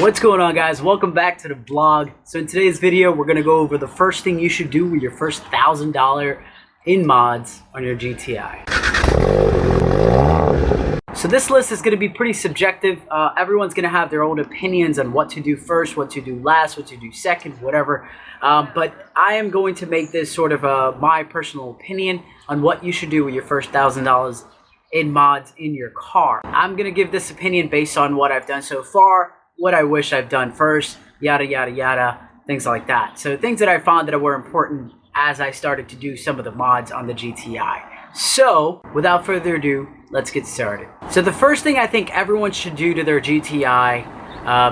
What's going on, guys? Welcome back to the vlog. So in today's video, we're going to go over the first thing you should do with your first $1,000 in mods on your GTI. So this list is going to be pretty subjective. Everyone's going to have their own opinions on what to do first, what to do last, what to do second, whatever. But I am going to make this sort of my personal opinion on what you should do with your first $1,000 in mods in your car. I'm going to give this opinion based on what I've done so far, what I wish I've done first, yada yada yada, things like that. So things that I found that were important as I started to do some of the mods on the GTI. So without further ado, let's get started. So the first thing I think everyone should do to their GTI,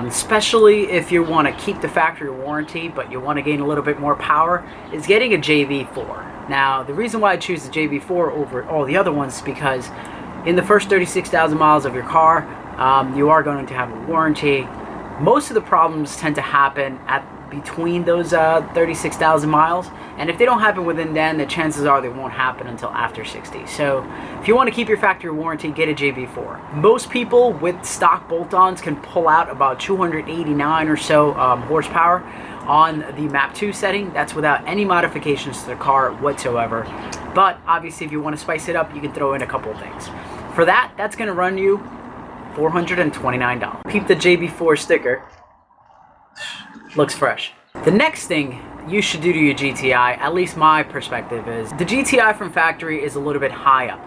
especially if you want to keep the factory warranty but you want to gain a little bit more power, is getting a JB4. Now the reason why I choose the JB4 over all the other ones is because in the first 36,000 miles of your car, you are going to have a warranty. Most of the problems tend to happen at between those 36,000 miles, and if they don't happen within then, the chances are they won't happen until after 60. So if you want to keep your factory warranty, get a JB4. Most people with stock bolt-ons can pull out about 289 or so horsepower on the map 2 setting. That's without any modifications to the car whatsoever. But obviously if you want to spice it up, you can throw in a couple of things. For that, that's going to run you $429. Keep the JB4 sticker. Looks fresh. The next thing you should do to your GTI, at least my perspective, is the GTI from factory is a little bit high up.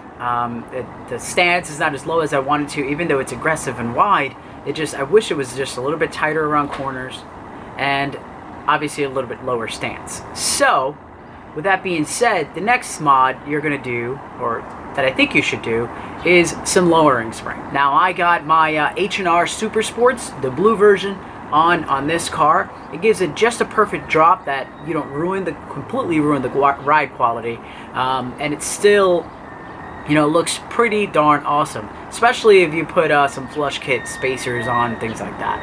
The stance is not as low as I wanted to, even though it's aggressive and wide. I wish it was just a little bit tighter around corners, and obviously a little bit lower stance. So with that being said, the next mod you're gonna do, or that I think you should do, is some lowering spring. Now I got my H&R Super Sports, the blue version, on this car. It gives it just a perfect drop that you don't completely ruin the ride quality, and it still, looks pretty darn awesome, especially if you put some flush kit spacers on, things like that.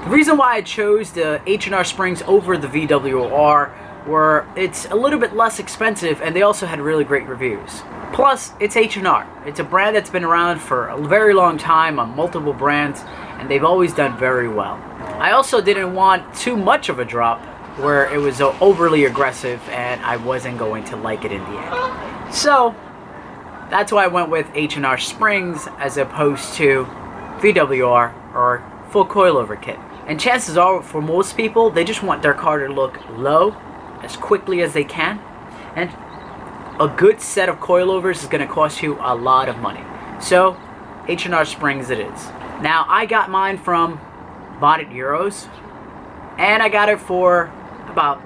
The reason why I chose the H&R Springs over the VWR were it's a little bit less expensive, and they also had really great reviews. Plus, it's H&R. It's a brand that's been around for a very long time on multiple brands, and they've always done very well. I also didn't want too much of a drop where it was overly aggressive and I wasn't going to like it in the end. So that's why I went with H&R Springs as opposed to VWR or full coilover kit. And chances are, for most people, they just want their car to look low as quickly as they can, and a good set of coilovers is going to cost you a lot of money. So H&R Springs it is. Now I got mine from Modded Euros, and I got it for about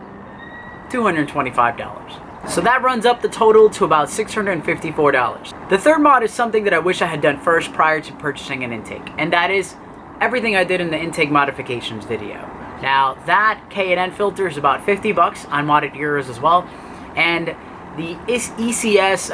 $225. So that runs up the total to about $654. The third mod is something that I wish I had done first prior to purchasing an intake, and that is everything I did in the intake modifications video. Now that K&N filter is about 50 bucks on Modded Euros as well, and the ECS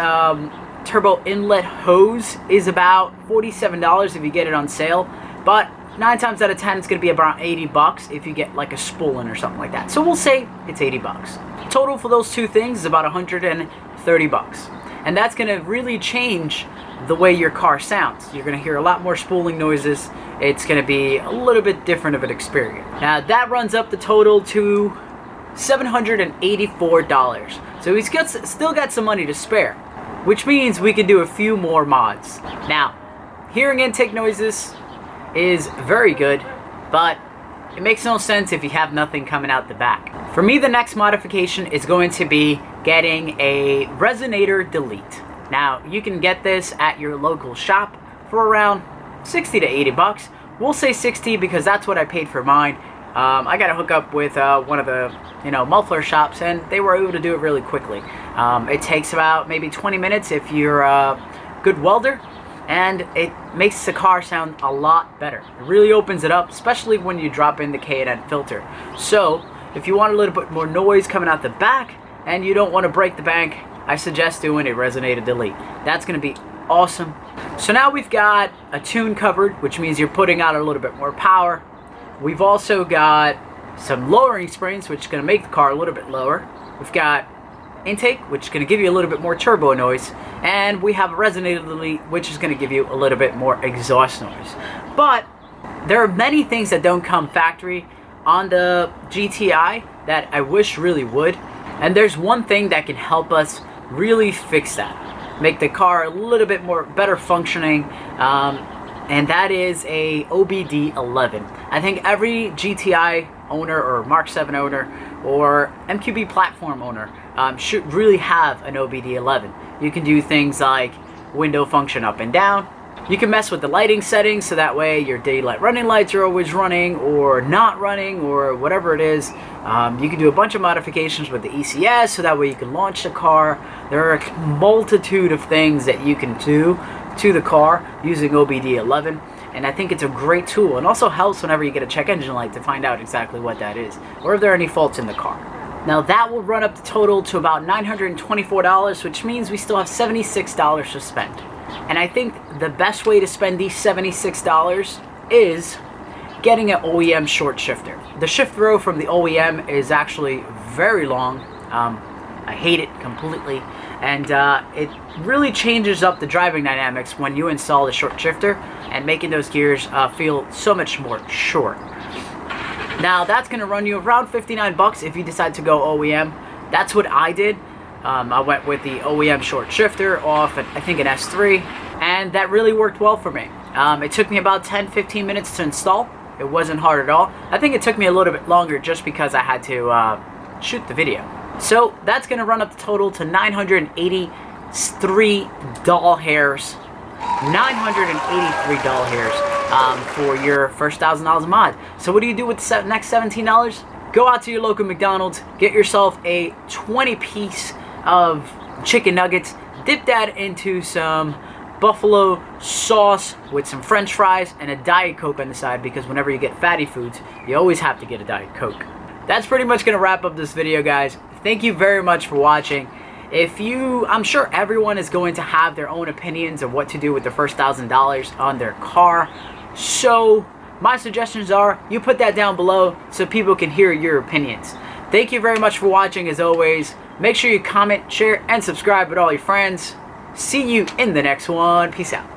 Turbo Inlet hose is about $47 if you get it on sale, but 9 times out of 10 it's going to be about 80 bucks if you get like a spool in or something like that. So we'll say it's 80 bucks. Total for those two things is about 130 bucks. And that's going to really change the way your car sounds. You're going to hear a lot more spooling noises. It's going to be a little bit different of an experience. Now that runs up the total to $784. So he's still got some money to spare, which means we can do a few more mods. Now, hearing intake noises is very good, but it makes no sense if you have nothing coming out the back. For me, the next modification is going to be getting a Resonator delete. Now, you can get this at your local shop for around 60 to 80 bucks. We'll say 60 because that's what I paid for mine. I got to hook up with one of the muffler shops, and they were able to do it really quickly. It takes about maybe 20 minutes if you're a good welder, and it makes the car sound a lot better. It really opens it up, especially when you drop in the K&N filter. So if you want a little bit more noise coming out the back and you don't want to break the bank, I suggest doing a Resonator delete. That's going to be awesome. So now we've got a tune covered, which means you're putting out a little bit more power. We've also got some lowering springs, which is going to make the car a little bit lower. We've got intake, which is going to give you a little bit more turbo noise, and we have a Resonator delete, which is going to give you a little bit more exhaust noise. But there are many things that don't come factory on the GTI that I wish really would. And there's one thing that can help us really fix that, make the car a little bit more better functioning, and that is a OBD11. I think every GTI owner or Mark 7 owner or MQB platform owner should really have an OBD11. You can do things like window function up and down. You can mess with the lighting settings so that way your daylight running lights are always running or not running or whatever it is. You can do a bunch of modifications with the ECS so that way you can launch the car. There are a multitude of things that you can do to the car using OBD11, and I think it's a great tool, and also helps whenever you get a check engine light to find out exactly what that is or if there are any faults in the car. Now that will run up the total to about $924, which means we still have $76 to spend. And I think the best way to spend these $76 is getting an OEM short shifter. The shift row from the OEM is actually very long. I hate it completely, and it really changes up the driving dynamics when you install the short shifter and making those gears feel so much more short. Now that's going to run you around 59 bucks if you decide to go OEM. That's what I did. I went with the OEM short shifter off, I think, an S3, and that really worked well for me. It took me about 10-15 minutes to install. It wasn't hard at all. I think it took me a little bit longer just because I had to shoot the video. So that's going to run up the total to 983 doll hairs. 983 doll hairs for your first $1,000 mod. So what do you do with the next $17? Go out to your local McDonald's, get yourself a 20-piece of chicken nuggets, dip that into some buffalo sauce with some french fries and a Diet Coke on the side, because whenever you get fatty foods, you always have to get a Diet Coke. That's pretty much going to wrap up this video, guys. Thank you very much for watching. I'm sure everyone is going to have their own opinions of what to do with the first $1,000 on their car. So my suggestions are you put that down below so people can hear your opinions. Thank you very much for watching. As always, make sure you comment, share, and subscribe with all your friends. See you in the next one. Peace out.